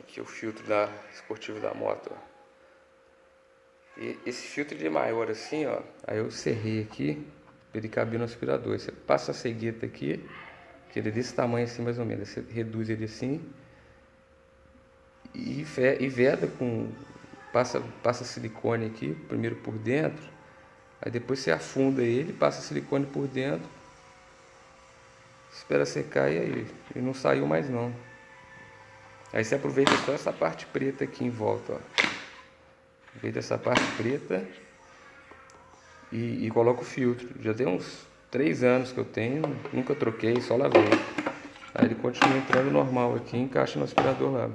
Aqui é o filtro da esportivo da moto, ó. E esse filtro ele é maior assim, ó. Aí eu serrei aqui para ele caber no aspirador. Você passa a cegueta aqui, que ele é desse tamanho assim mais ou menos. Você reduz ele assim e veda com... Passa silicone aqui, primeiro por dentro. Aí depois você afunda ele, passa silicone por dentro. Espera secar e aí, ele não saiu mais não. Aí você aproveita só essa parte preta aqui em volta, ó. Aproveita essa parte preta e coloca o filtro. Já tem uns 3 anos que eu tenho, nunca troquei, só lavei. Aí ele continua entrando normal aqui e encaixa no aspirador lá.